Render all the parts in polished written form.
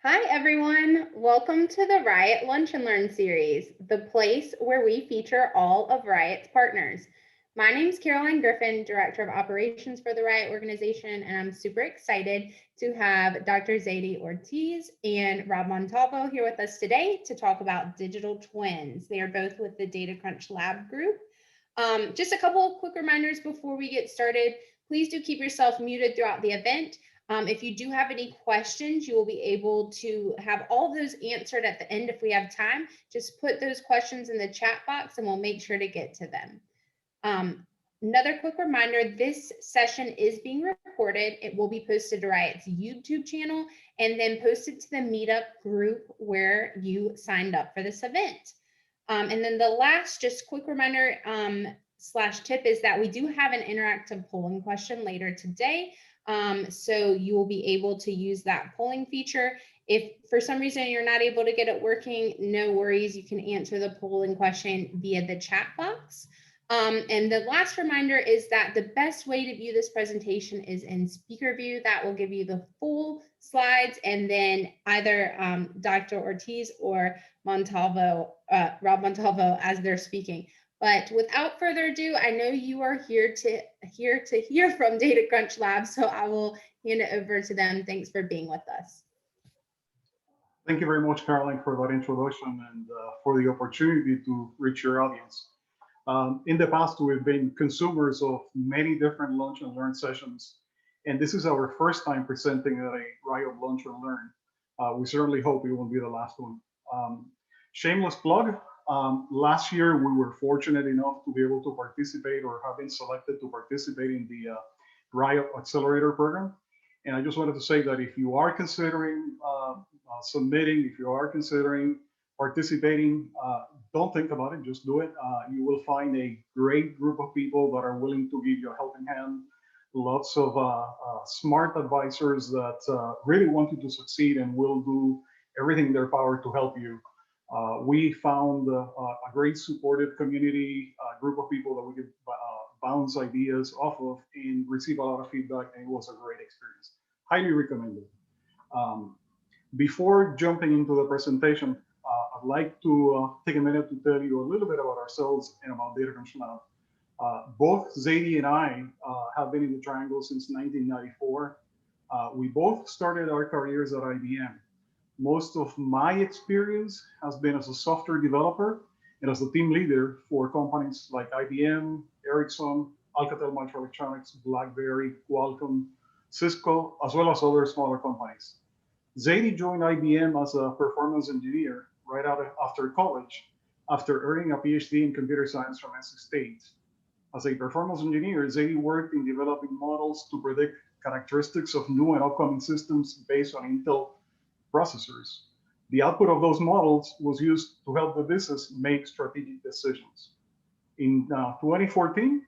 Hi, everyone. Welcome to the Riot Lunch and Learn series, the place where we feature all of Riot's partners. My name is Caroline Griffin, Director of Operations for the Riot organization, and I'm super excited to have Dr. Zeydy Ortiz and Rob Montalvo here with us today to talk about digital twins. They are both with the DataCrunch Lab group. Just a couple of quick reminders before we get started. Please do keep yourself muted throughout the event. If you do have any questions, you will be able to have all of those answered at the end if we have time. Just put those questions in the chat box and we'll make sure to get to them. Another quick reminder, this session is being recorded. It will be posted to Riot's YouTube channel and then posted to the meetup group where you signed up for this event. And then the last just quick reminder slash tip is that we do have an interactive polling question later today. So you will be able to use that polling feature. If for some reason you're not able to get it working, no worries. You can answer the polling question via the chat box. And the last reminder is that the best way to view this presentation is in speaker view. That will give you the full slides, and then either Dr. Ortiz or Montalvo, Rob Montalvo as they're speaking. But without further ado, I know you are here to hear from DataCrunch Lab, so I will hand it over to them. Thanks for being with us. Thank you very much, Caroline, for that introduction and for the opportunity to reach your audience. In the past, we've been consumers of many different Lunch and Learn sessions, and this is our first time presenting at a Riot Lunch and Learn. We certainly hope it won't be the last one. Shameless plug, last year we were fortunate enough to be able to participate or have been selected to participate in the Riot Accelerator program. And I just wanted to say that if you are considering submitting, if you are considering participating, don't think about it, just do it. You will find a great group of people that are willing to give you a helping hand. Lots of smart advisors that really want you to succeed and will do everything in their power to help you. We found a great supportive community, a group of people that we could bounce ideas off of and receive a lot of feedback, and it was a great experience. Highly recommended. Before jumping into the presentation, I'd like to take a minute to tell you a little bit about ourselves and about DataCrunch Lab. Both Zeydy and I have been in the Triangle since 1994. We both started our careers at IBM. Most of my experience has been as a software developer and as a team leader for companies like IBM, Ericsson, Alcatel Microelectronics, BlackBerry, Qualcomm, Cisco, as well as other smaller companies. Zeydy joined IBM as a performance engineer right after college, after earning a PhD in computer science from NC State. As a performance engineer, Zeydy worked in developing models to predict characteristics of new and upcoming systems based on Intel processors. The output of those models was used to help the business make strategic decisions. In 2014,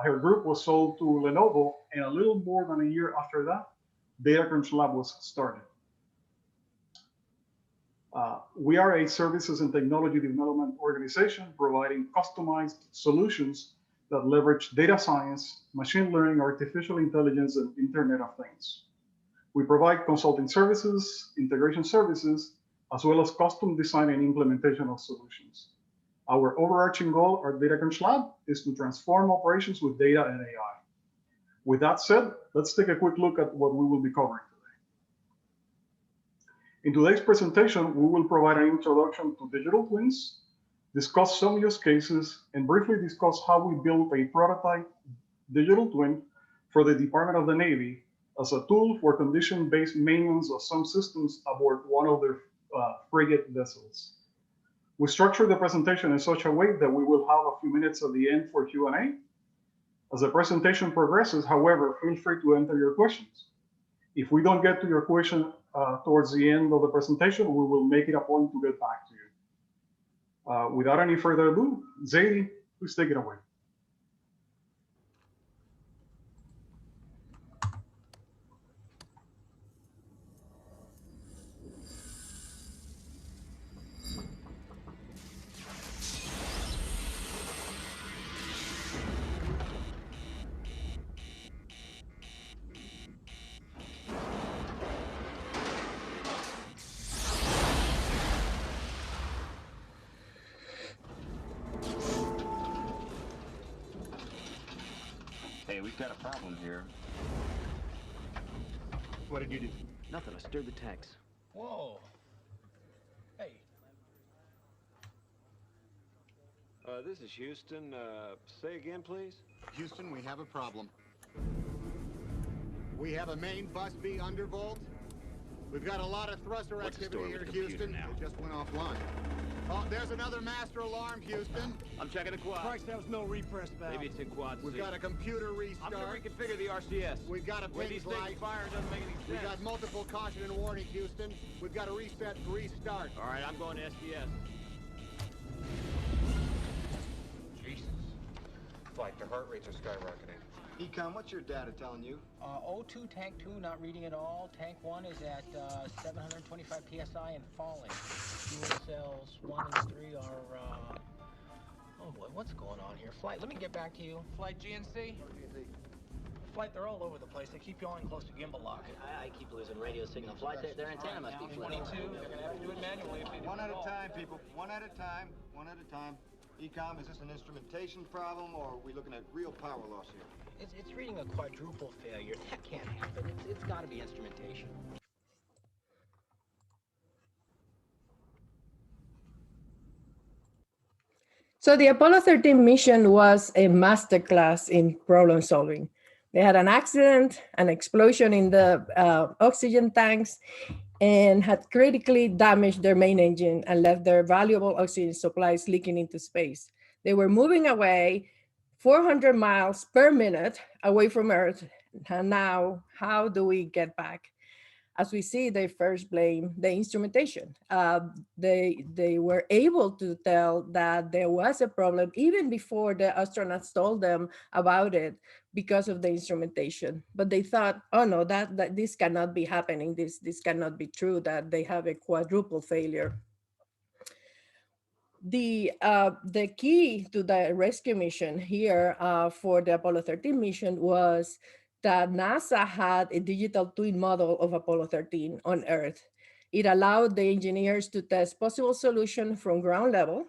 her group was sold to Lenovo, and a little more than a year after that, DataCrunch Lab was started. We are a services and technology development organization providing customized solutions that leverage data science, machine learning, artificial intelligence, and Internet of Things. We provide consulting services, integration services, as well as custom design and implementation of solutions. Our overarching goal at DataCrunch Lab is to transform operations with data and AI. With that said, let's take a quick look at what we will be covering today. In today's presentation, we will provide an introduction to digital twins, discuss some use cases, and briefly discuss how we built a prototype digital twin for the Department of the Navy as a tool for condition-based maintenance of some systems aboard one of their frigate vessels. We structured the presentation in such a way that we will have a few minutes at the end for Q&A. As the presentation progresses, however, feel free to enter your questions. If we don't get to your question towards the end of the presentation, we will make it a point to get back to you. Without any further ado, Zeydy, please take it away. Hey, we've got a problem here. What did you do? Nothing, I stirred the tanks. Whoa. Hey. This is Houston. Say again, please? Houston, we have a problem. We have a main bus B undervolt. We've got a lot of thruster What's the activity story here, with the computer Houston. now? It just went offline. Oh, there's another master alarm, Houston. I'm checking the quad. Christ, there was no repress valve. Maybe it's in quad We've C. got a computer I'm restart. gonna reconfigure the RCS. We've got a The way ping these things light. fire doesn't make any sense. We've got multiple caution and warning, Houston. We've got to reset and restart. All right, I'm going to SDS. Jesus. Flight, the heart rates are skyrocketing. Ecom, what's your data telling you? O2, tank 2, not reading at all. Tank 1 is at 725 PSI and falling. Fuel cells 1 and 3 are, oh boy, what's going on here? Flight, let me get back to you. Flight GNC? Flight, they're all over the place. They keep yawing close to gimbal lock. I keep losing radio signal. Flight, their antenna must be flipped. 22, they're gonna have to do it manually if they do One at it a all. time, people. One at a time. One at a time. Ecom, is this an instrumentation problem, or are we looking at real power loss here? It's reading a quadruple failure. That can't happen. It's got to be instrumentation. So the Apollo 13 mission was a masterclass in problem solving. They had an accident, an explosion in the oxygen tanks, and had critically damaged their main engine and left their valuable oxygen supplies leaking into space. They were moving away 400 miles per minute away from Earth. And now, how do we get back? As we see, they first blame the instrumentation. They were able to tell that there was a problem even before the astronauts told them about it because of the instrumentation. But they thought, oh no, that this cannot be happening. This cannot be true, that they have a quadruple failure. The key to the rescue mission here for the Apollo 13 mission was that NASA had a digital twin model of Apollo 13 on Earth. It allowed the engineers to test possible solutions from ground level.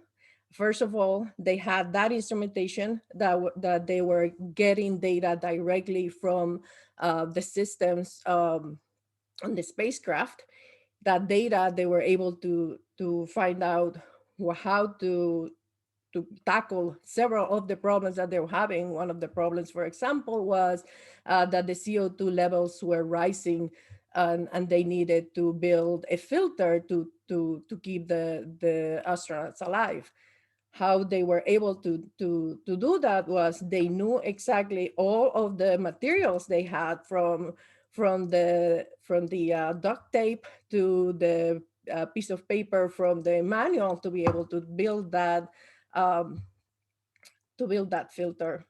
First of all, they had that instrumentation that they were getting data directly from the systems on the spacecraft. That data, they were able to find out how to tackle several of the problems that they were having. One of the problems, for example, was that the CO2 levels were rising, and they needed to build a filter to keep the astronauts alive. How they were able to do that was they knew exactly all of the materials they had, from the duct tape to the piece of paper from the manual, to be able to build that filter.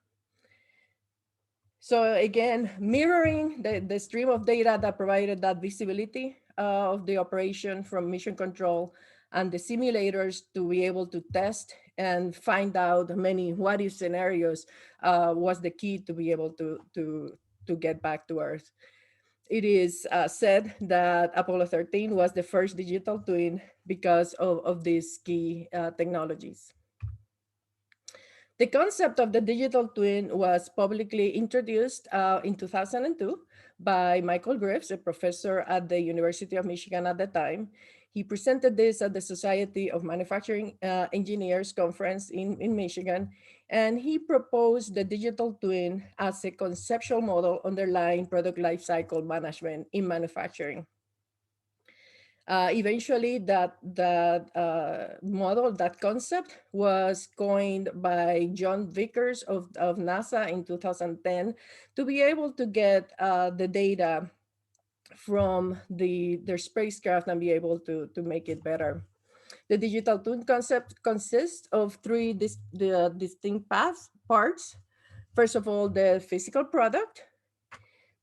So again, mirroring the stream of data that provided that visibility of the operation from mission control, and the simulators to be able to test and find out many what-if scenarios was the key to be able to get back to Earth. It is said that Apollo 13 was the first digital twin because of these key technologies. The concept of the digital twin was publicly introduced in 2002 by Michael Griffiths, a professor at the University of Michigan at the time. He presented this at the Society of Manufacturing Engineers conference in Michigan, and he proposed the digital twin as a conceptual model underlying product lifecycle management in manufacturing. Eventually, that model, that concept, was coined by John Vickers of NASA in 2010 to be able to get the data from their spacecraft and be able to make it better. The digital twin concept consists of three distinct parts. First of all, the physical product,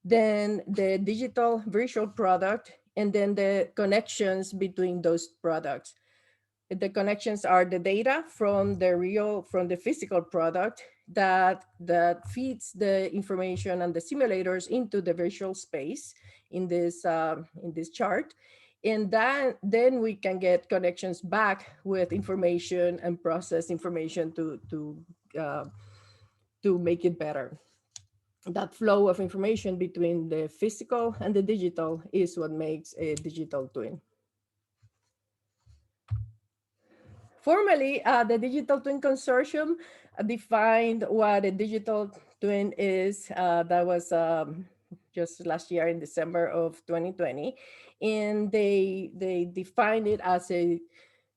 then the digital virtual product, and then the connections between those products. The connections are the data from the physical product that feeds the information and the simulators into the virtual space in this chart. And then we can get connections back with information and process information to make it better. that flow of information between the physical and the digital is what makes a digital twin. Formally, the Digital Twin Consortium defined what a digital twin is. That was just last year in December of 2020. And they defined it as a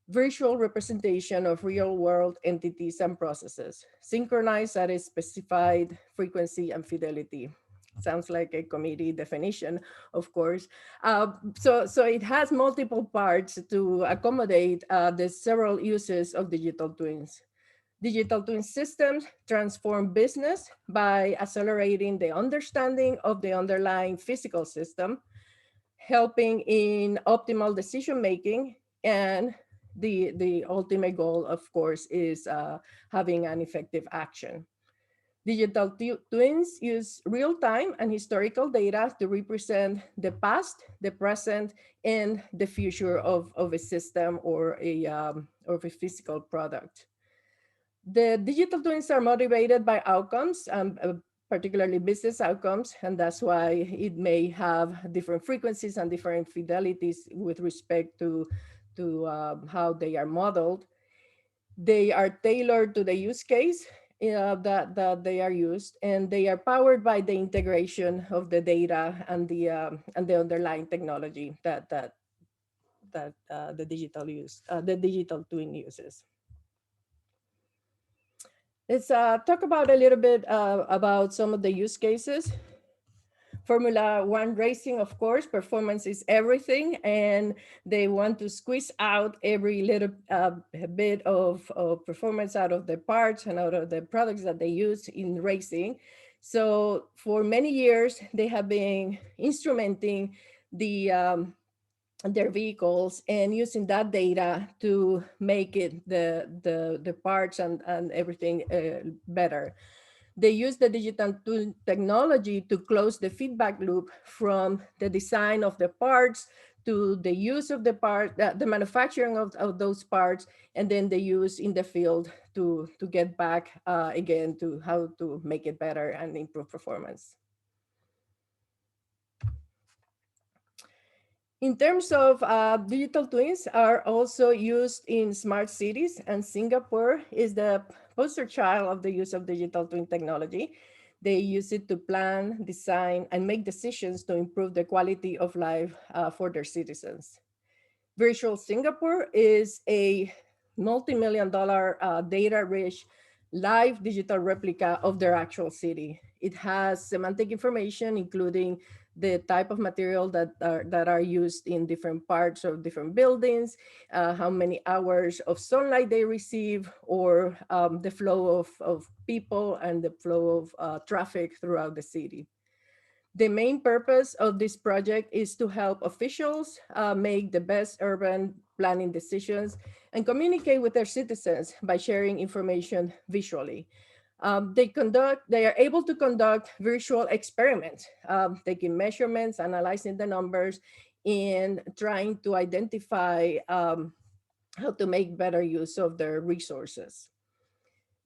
virtual representation of real world entities and processes, synchronized at a specified frequency and fidelity. Sounds like a committee definition, of course. So it has multiple parts to accommodate the several uses of digital twins. Digital twin systems transform business by accelerating the understanding of the underlying physical system, helping in optimal decision making, and the ultimate goal, of course, is having an effective action. Digital twins use real-time and historical data to represent the past, the present, and the future of a system or a physical product. The digital twins are motivated by outcomes, particularly business outcomes, and that's why it may have different frequencies and different fidelities with respect to how they are modeled. They are tailored to the use case that they are used, and they are powered by the integration of the data and the underlying technology that the digital twin uses. Let's talk about a little bit about some of the use cases. Formula One racing, of course, performance is everything, and they want to squeeze out every little bit of performance out of the parts and out of the products that they use in racing. So for many years, they have been instrumenting their vehicles and using that data to make it the parts and everything better. They use the digital twin technology to close the feedback loop from the design of the parts to the use of the part, the manufacturing of those parts, and then the use in the field to get back again to how to make it better and improve performance. In terms of digital twins are also used in smart cities, and Singapore is the poster child of the use of digital twin technology. They use it to plan, design, and make decisions to improve the quality of life for their citizens. Virtual Singapore is a multi-million-dollar data-rich live digital replica of their actual city. It has semantic information, including the type of material that are used in different parts of different buildings, how many hours of sunlight they receive, or the flow of people and the flow of traffic throughout the city. The main purpose of this project is to help officials make the best urban planning decisions and communicate with their citizens by sharing information visually. They are able to conduct virtual experiments, taking measurements, analyzing the numbers, and trying to identify how to make better use of their resources.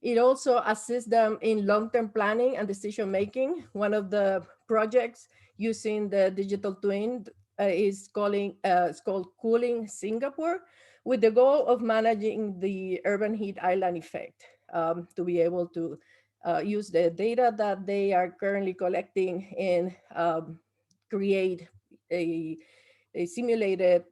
It also assists them in long-term planning and decision-making. One of the projects using the digital twin is it's called Cooling Singapore, with the goal of managing the urban heat island effect, to be able to use the data that they are currently collecting and create a simulated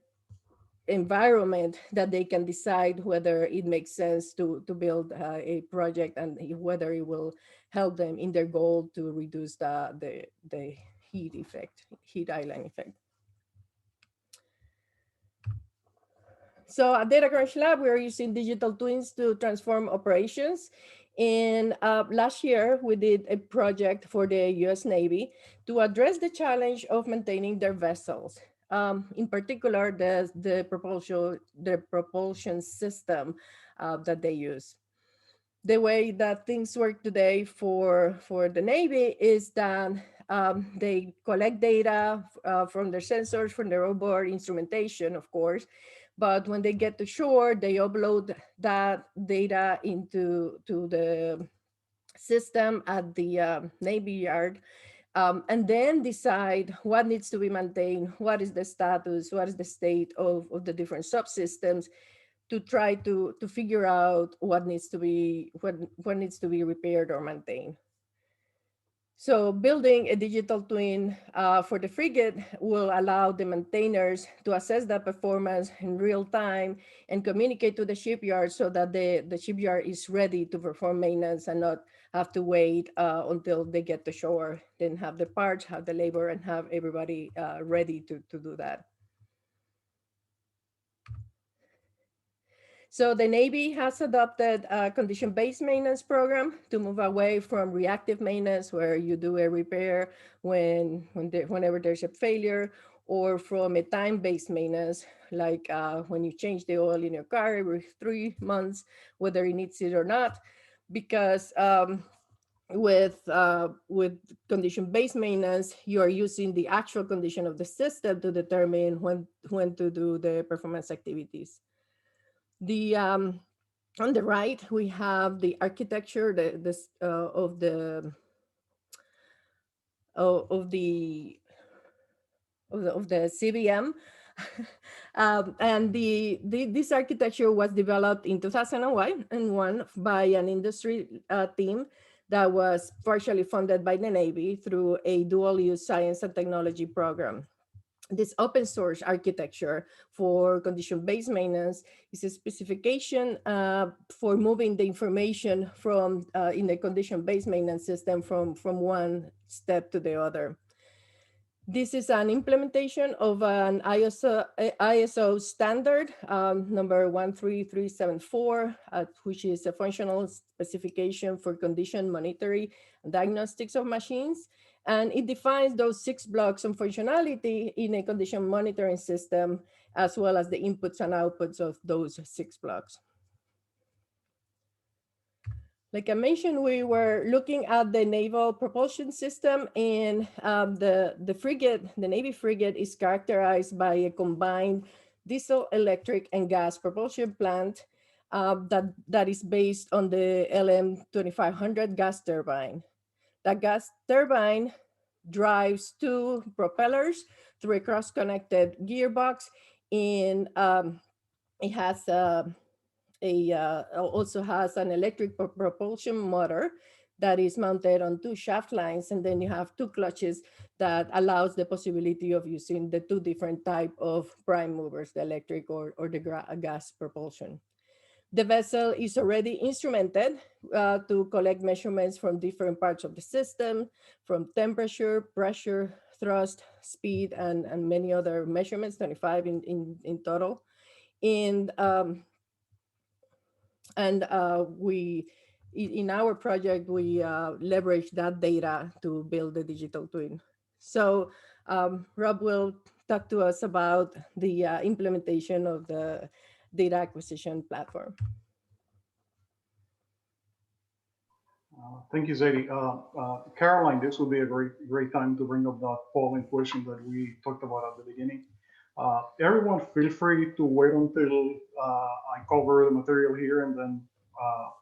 environment that they can decide whether it makes sense to build a project and whether it will help them in their goal to reduce the heat island effect. So at DataCrunch Lab, we are using digital twins to transform operations. And last year, we did a project for the US Navy to address the challenge of maintaining their vessels. In particular, the propulsion system that they use. The way that things work today for the Navy is that they collect data from their sensors, from their onboard instrumentation, of course. But when they get to shore, they upload that data into the system at the Navy Yard, and then decide what needs to be maintained, what is the status, what is the state of the different subsystems, to try to figure out what needs to be repaired or maintained. So building a digital twin for the frigate will allow the maintainers to assess the performance in real time and communicate to the shipyard so that the shipyard is ready to perform maintenance and not have to wait until they get to shore, then have the parts, have the labor, and have everybody ready to do that. So the Navy has adopted a condition-based maintenance program to move away from reactive maintenance, where you do a repair whenever there's a failure, or from a time-based maintenance, like when you change the oil in your car every 3 months, whether it needs it or not, because with condition-based maintenance, you are using the actual condition of the system to determine when to do the performance activities. The on the right, we have the architecture of the CBM. And this architecture was developed in 2001 by an industry team that was partially funded by the Navy through a dual-use science and technology program. This open source architecture for condition-based maintenance is a specification for moving the information from in the condition-based maintenance system from one step to the other. This is an implementation of an ISO standard number 13374, which is a functional specification for condition monitoring and diagnostics of machines. And it defines those 6 blocks of functionality in a condition monitoring system, as well as the inputs and outputs of those 6 blocks. Like I mentioned, we were looking at the naval propulsion system, and the frigate, the Navy frigate, is characterized by a combined diesel, electric, and gas propulsion plant that is based on the LM 2500 gas turbine. That gas turbine drives 2 propellers through a cross-connected gearbox, and it has also has an electric propulsion motor that is mounted on 2 shaft lines, and then you have 2 clutches that allows the possibility of using the 2 different type of prime movers, the electric or the gas propulsion. The vessel is already instrumented to collect measurements from different parts of the system, from temperature, pressure, thrust, speed, and many other measurements, 25 in total. And we, in our project, we leverage that data to build the digital twin. So Rob will talk to us about the implementation of the data acquisition platform. Thank you, Zeydy. Caroline, this will be a great time to bring up that polling question that we talked about at the beginning. Everyone feel free to wait until I cover the material here, and then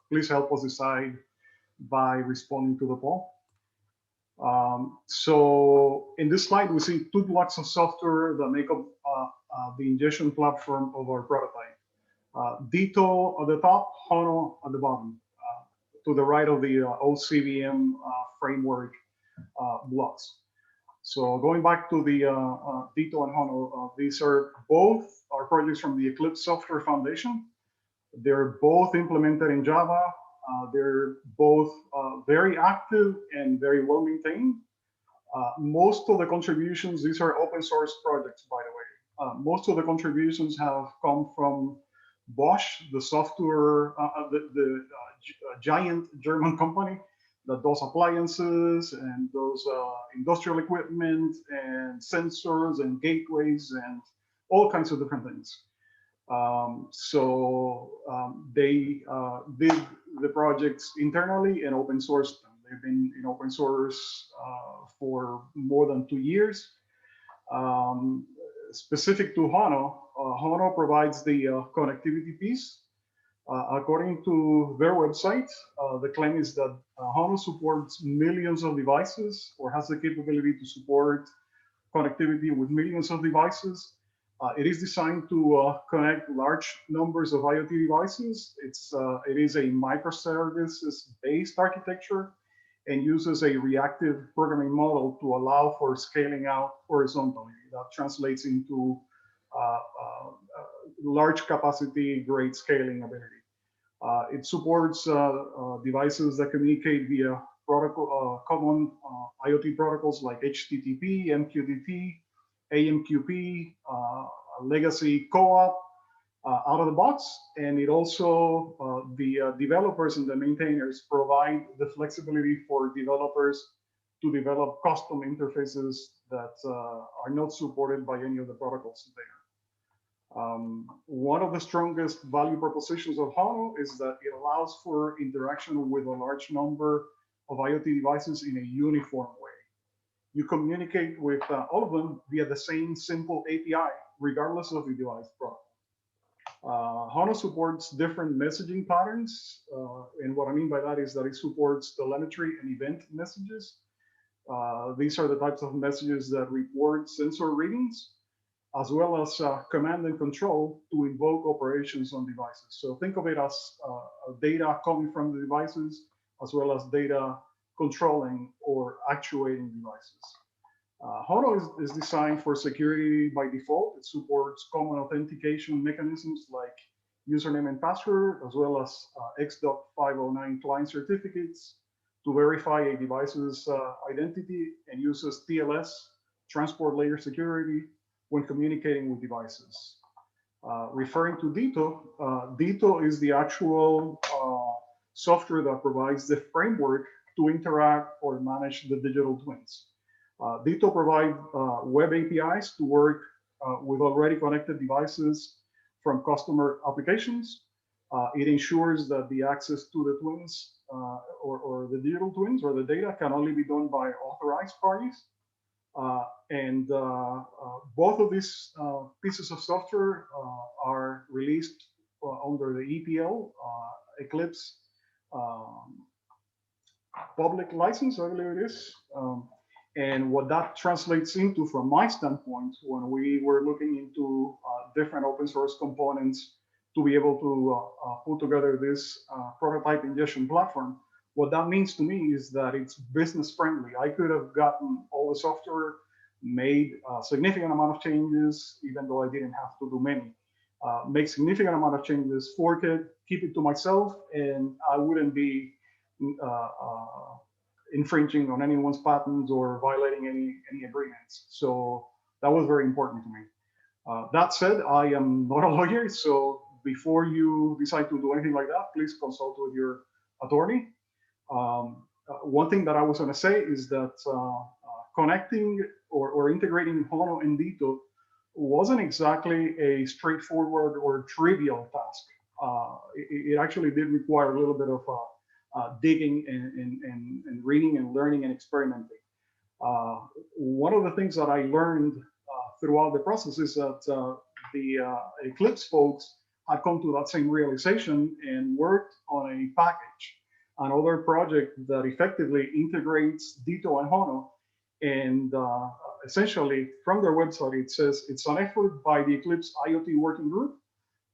please help us decide by responding to the poll. So in this slide, we see 2 blocks of software that make up the ingestion platform of our prototype. Dito at the top, Hono at the bottom, to the right of the OCVM framework blocks. So going back to the Dito and Hono, these are both our projects from the Eclipse Software Foundation. They're both implemented in Java. They're both very active and very well maintained. Most of the contributions, these are open source projects, by the way. Most of the contributions have come from Bosch, the software, the giant German company that does appliances and does industrial equipment and sensors and gateways and all kinds of different things. They did the projects internally and open sourced them. They've been in open source for more than 2 years. Specific to Hono, Hono provides the connectivity piece. According to their website, the claim is that Hono supports millions of devices or has the capability to support connectivity with millions of devices. It is designed to connect large numbers of IoT devices. It is a microservices-based architecture and uses a reactive programming model to allow for scaling out horizontally. That translates into large capacity, great scaling ability. It supports devices that communicate via protocol, common IoT protocols like HTTP, MQTT, AMQP, legacy co-op out of the box. And it also, the developers and the maintainers provide the flexibility for developers to develop custom interfaces that are not supported by any of the protocols there. One of the strongest value propositions of Hono is that it allows for interaction with a large number of IoT devices in a uniform way. You communicate with all of them via the same simple API, regardless of the device protocol. Hono supports different messaging patterns. And what I mean by that is that it supports telemetry and event messages. These are the types of messages that report sensor readings, as well as command and control to invoke operations on devices. So think of it as data coming from the devices, as well as data controlling or actuating devices. Hono is designed for security by default. It supports common authentication mechanisms like username and password, as well as X.509 client certificates to verify a device's identity, and uses TLS, transport layer security, when communicating with devices. Referring to DITO, DITO is the actual software that provides the framework to interact or manage the digital twins. DITO provides web APIs to work with already connected devices from customer applications. It ensures that the access to the twins or the digital twins or the data can only be done by authorized parties. Both of these pieces of software are released under the EPL, Eclipse public license, I believe it is. And what that translates into, from my standpoint, when we were looking into different open source components to be able to put together this prototype ingestion platform, what that means to me is that it's business friendly. I could have gotten all the software, made a significant amount of changes, even though I didn't have to do many. Make significant amount of changes, fork it, keep it to myself, and I wouldn't be infringing on anyone's patents or violating any agreements. So that was very important to me. That said, I am not a lawyer, so before you decide to do anything like that, please consult with your attorney. One thing that I was going to say is that connecting or integrating Hono and DITO wasn't exactly a straightforward or trivial task. It actually did require a little bit of digging and reading and learning and experimenting. One of the things that I learned throughout the process is that the Eclipse folks had come to that same realization and worked on a package, another project that effectively integrates DITO and Hono. And essentially, from their website, it says it's an effort by the Eclipse IoT working group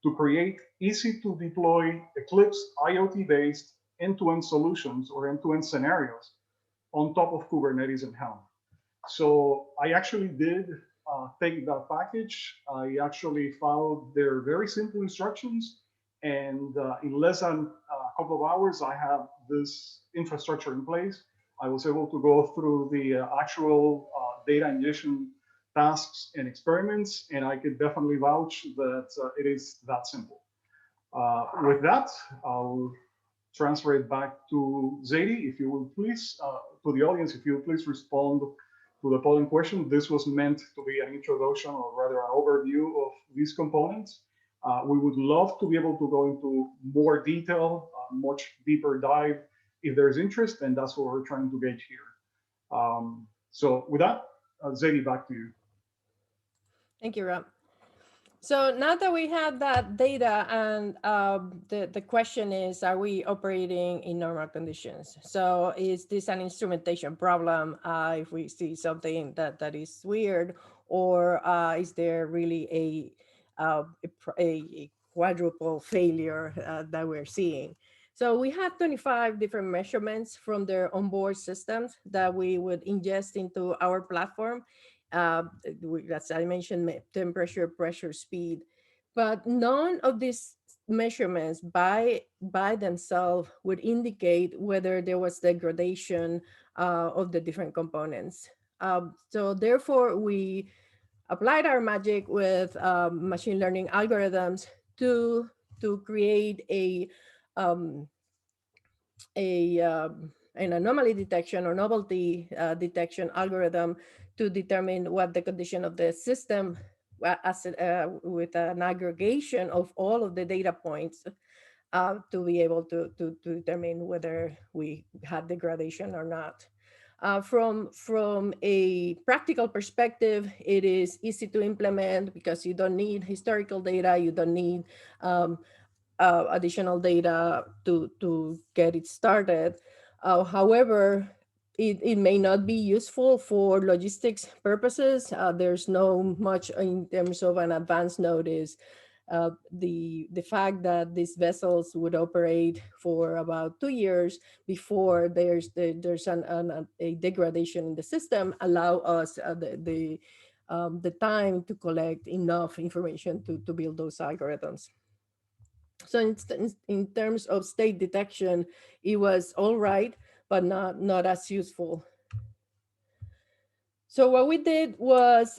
to create easy to deploy Eclipse IoT-based end-to-end solutions or end-to-end scenarios on top of Kubernetes and Helm. So I actually did take that package. I actually followed their very simple instructions, and in less than a couple of hours, I have this infrastructure in place. I was able to go through the actual data ingestion tasks and experiments, and I could definitely vouch that it is that simple. With that, I'll transfer it back to Zeydy, if you will please, to the audience, if you will please respond to the polling question. This was meant to be an introduction, or rather an overview of these components. We would love to be able to go into more detail, much deeper dive if there's interest, and that's what we're trying to gauge here. So with that, Zeydy, back to you. Thank you, Rob. So now that we have that data, and the question is, are we operating in normal conditions? So is this an instrumentation problem if we see something that is weird, or is there really a quadruple failure that we're seeing? So we have 25 different measurements from their onboard systems that we would ingest into our platform. uh, as I mentioned, temperature, pressure, speed, but none of these measurements by themselves would indicate whether there was degradation of the different components. So therefore, we applied our magic with machine learning algorithms to create um, an anomaly detection or novelty detection algorithm to determine what the condition of the system with an aggregation of all of the data points to be able to determine whether we had degradation or not. From a practical perspective, it is easy to implement because you don't need historical data, you don't need um, additional data to get it started. However, it may not be useful for logistics purposes. There's no much in terms of an advance notice. The fact that these vessels would operate for about 2 years before there's a degradation in the system allow us the time to collect enough information to build those algorithms. So in terms of state detection, it was all right, but not as useful. So what we did was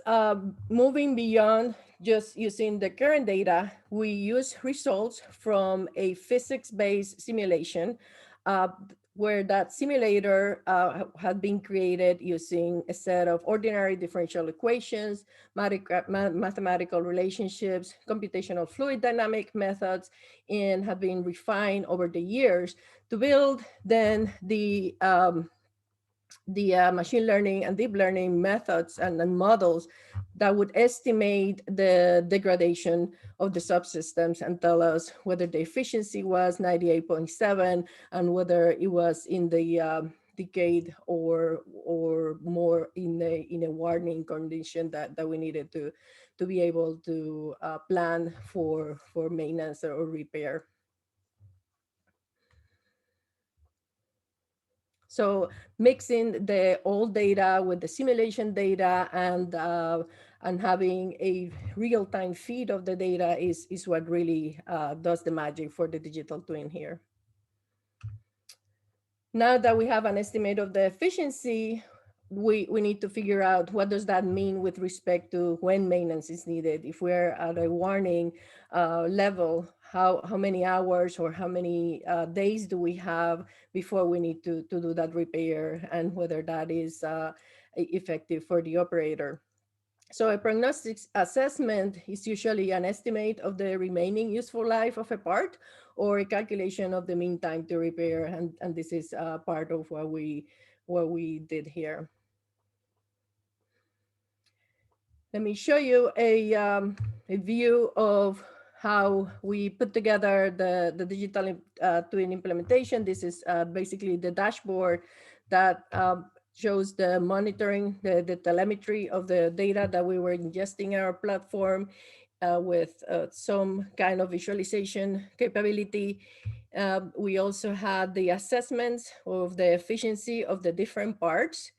moving beyond just using the current data, we used results from a physics-based simulation uh, where that simulator had been created using a set of ordinary differential equations, mathematical relationships, computational fluid dynamic methods, and have been refined over the years to build then the machine learning and deep learning methods and models that would estimate the degradation of the subsystems and tell us whether the efficiency was 98.7 and whether it was in the decade or more in a warning condition that we needed to be able to plan for maintenance or repair. So mixing the old data with the simulation data and having a real-time feed of the data is what really does the magic for the digital twin here. Now that we have an estimate of the efficiency, we need to figure out what does that mean with respect to when maintenance is needed. If we're at a warning level, how many hours or how many days do we have before we need to do that repair, and whether that is effective for the operator. So a prognostic assessment is usually an estimate of the remaining useful life of a part or a calculation of the mean time to repair. And this is part of what we did here. Let me show you a view of how we put together the digital twin implementation. This is basically the dashboard that shows the monitoring, the telemetry of the data that we were ingesting in our platform with some kind of visualization capability. We also had the assessments of the efficiency of the different parts,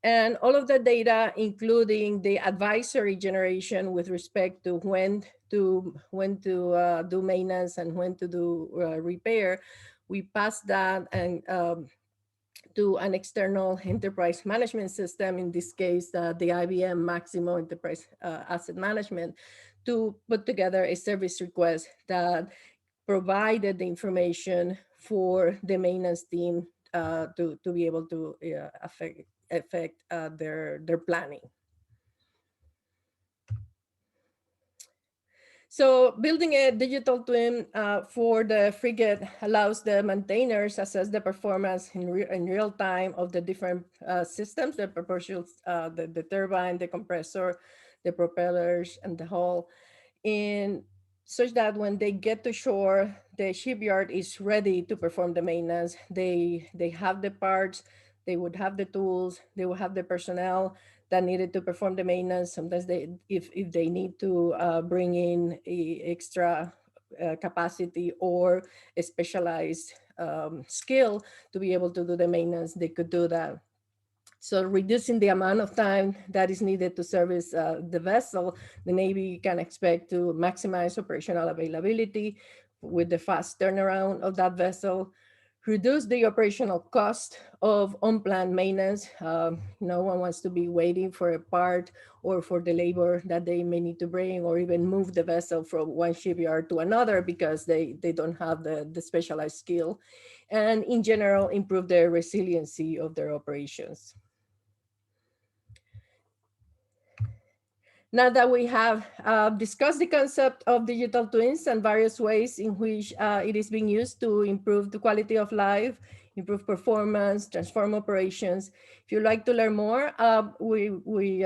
and all of the data, including the advisory generation with respect to when to do maintenance and when to do repair. We pass that and to an external enterprise management system, in this case, the IBM Maximo Enterprise Asset Management, to put together a service request that provided the information for the maintenance team to be able to affect their planning. So building a digital twin for the frigate allows the maintainers assess the performance in real time of the different systems, the propulsion, the turbine, the compressor, the propellers, and the hull, in such that when they get to shore, the shipyard is ready to perform the maintenance. They have the parts, they would have the tools, they will have the personnel that needed to perform the maintenance. Sometimes if they need to bring in a extra capacity or a specialized skill to be able to do the maintenance, they could do that. So reducing the amount of time that is needed to service the vessel, the Navy can expect to maximize operational availability with the fast turnaround of that vessel, reduce the operational cost of unplanned maintenance. No one wants to be waiting for a part or for the labor that they may need to bring, or even move the vessel from one shipyard to another because they don't have the specialized skill. And in general, improve the resiliency of their operations. Now that we have discussed the concept of digital twins and various ways in which it is being used to improve the quality of life, improve performance, transform operations, if you'd like to learn more, we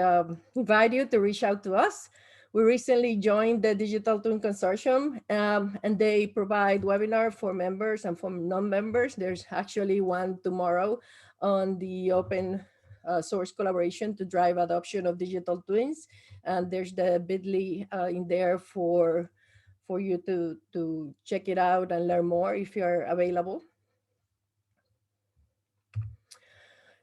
invite you to reach out to us. We recently joined the Digital Twin Consortium, and they provide webinars for members and for non-members. There's actually one tomorrow on the open source collaboration to drive adoption of digital twins. And there's the bit.ly in there for you to check it out and learn more if you're available.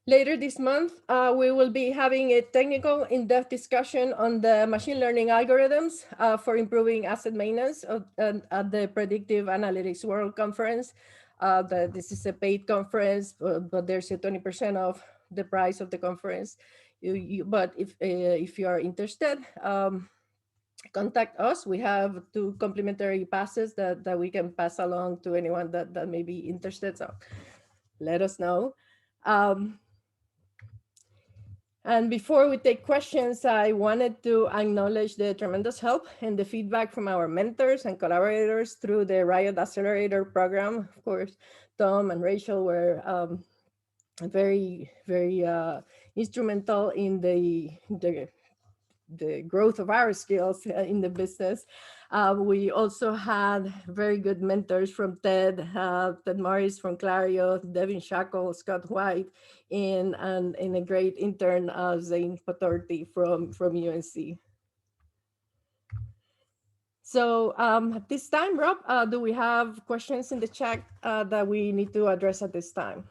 Later this month, we will be having a technical in-depth discussion on the machine learning algorithms for improving asset maintenance at the Predictive Analytics World Conference. This is a paid conference, but there's a 20% off the price of the conference. But if you are interested, contact us. We have 2 complimentary passes that we can pass along to anyone that may be interested. So let us know. And before we take questions, I wanted to acknowledge the tremendous help and the feedback from our mentors and collaborators through the Riot Accelerator program. Of course, Tom and Rachel were very, very instrumental in the growth of our skills in the business. We also had very good mentors from Ted Morris from Clario, Devin Shackle, Scott White, and a great intern, Zane Patorti from UNC. So at this time, Rob, do we have questions in the chat that we need to address at this time?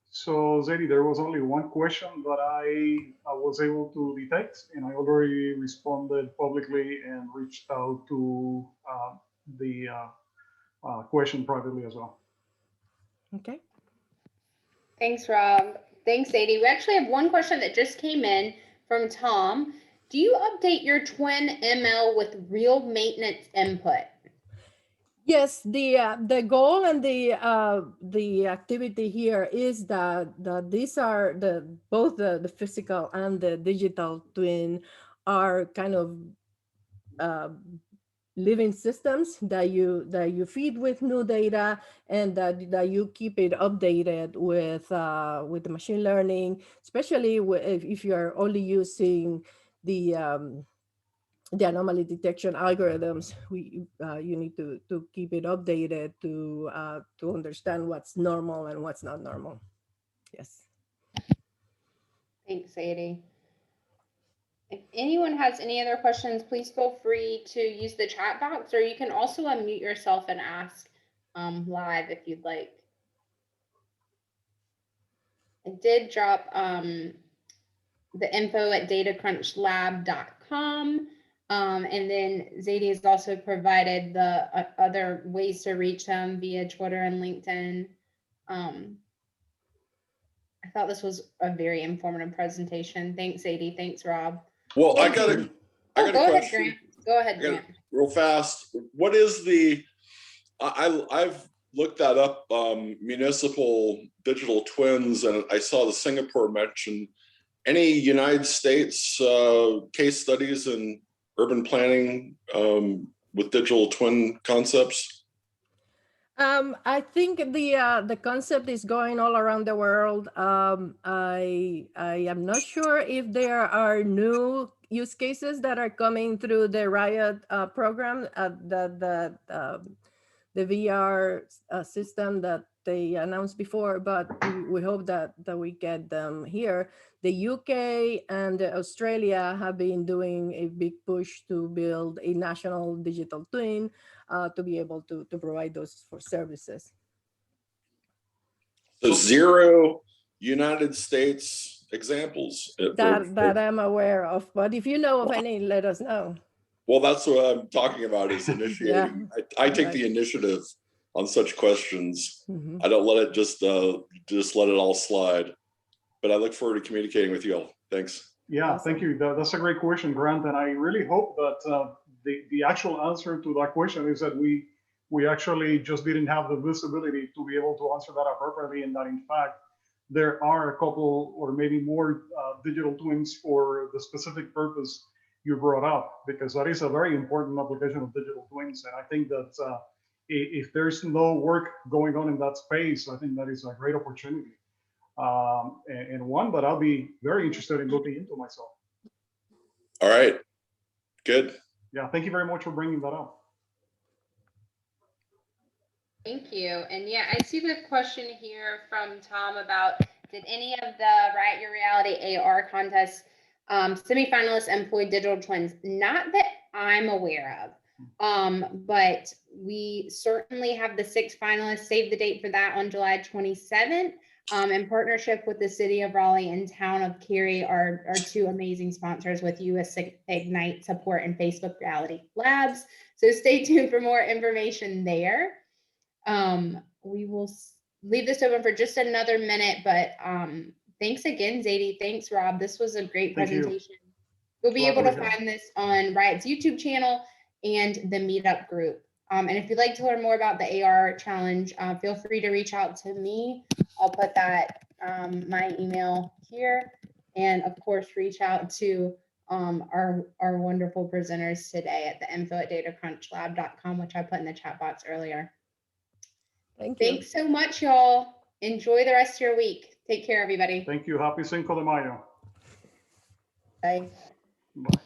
So Zeydy, there was only one question that I was able to detect, and I already responded publicly and reached out to the question privately as well. Okay. Thanks, Rob. Thanks, Zeydy. We actually have one question that just came in from Tom. Do you update your twin ML with real maintenance input? Yes, the goal and the activity here is that these are both the physical and the digital twin are kind of living systems that you feed with new data, and that you keep it updated with the machine learning, especially if you are only using the anomaly detection algorithms. You need to keep it updated to understand what's normal and what's not normal. Yes. Thanks, Zeydy. If anyone has any other questions, please feel free to use the chat box, or you can also unmute yourself and ask live if you'd like. I did drop the info at datacrunchlab.com. And then Zeydy has also provided the other ways to reach them via Twitter and LinkedIn. I thought this was a very informative presentation. Thanks, Zeydy. Thanks, Rob. Well, I got a question. Go ahead, Grant. Real fast. What is the? I've looked that up. Municipal digital twins, and I saw the Singapore mention. Any United States case studies in urban planning with digital twin concepts? I think the concept is going all around the world. I am not sure if there are new use cases that are coming through the Riot program, the VR system that they announced before, but we hope that we get them here. The UK and Australia have been doing a big push to build a national digital twin to be able to provide those for services. So 0 United States examples. That I'm aware of, but if you know of any, let us know. Well, that's what I'm talking about is initiating. Yeah, I take the initiative on such questions. Mm-hmm. I don't let it just let it all slide. But I look forward to communicating with you all. Thanks. Yeah, Awesome. thank you. That's a great question, Grant. And I really hope that the actual answer to that question is that we actually just didn't have the visibility to be able to answer that appropriately, and that in fact there are a couple or maybe more digital twins for the specific purpose you brought up, because that is a very important application of digital twins. And I think that if there's no work going on in that space, I think that is a great opportunity. And one that I'll be very interested in looking into myself. All right, good. Yeah, thank you very much for bringing that up. Thank you. And yeah, I see the question here from Tom about, did any of the Riot Your Reality AR contests semifinalists employ digital twins? Not that I'm aware of, but we certainly have the 6 finalists. Save the date for that on July 27th. In partnership with the City of Raleigh and Town of Cary, are 2 amazing sponsors with US Ignite support and Facebook Reality Labs. So stay tuned for more information there. We will leave this open for just another minute, but thanks again, Zeydy. Thanks, Rob. This was a great presentation. You'll be able to find this on Riot's YouTube channel and the Meetup group. And if you'd like to learn more about the AR challenge, feel free to reach out to me. I'll put that my email here, and of course reach out to our wonderful presenters today at the info@datacrunchlab.com, which I put in the chat box earlier. Thank you. Thanks so much, y'all. Enjoy the rest of your week. Take care, everybody. Thank you. Happy Cinco de Mayo. Bye. Bye.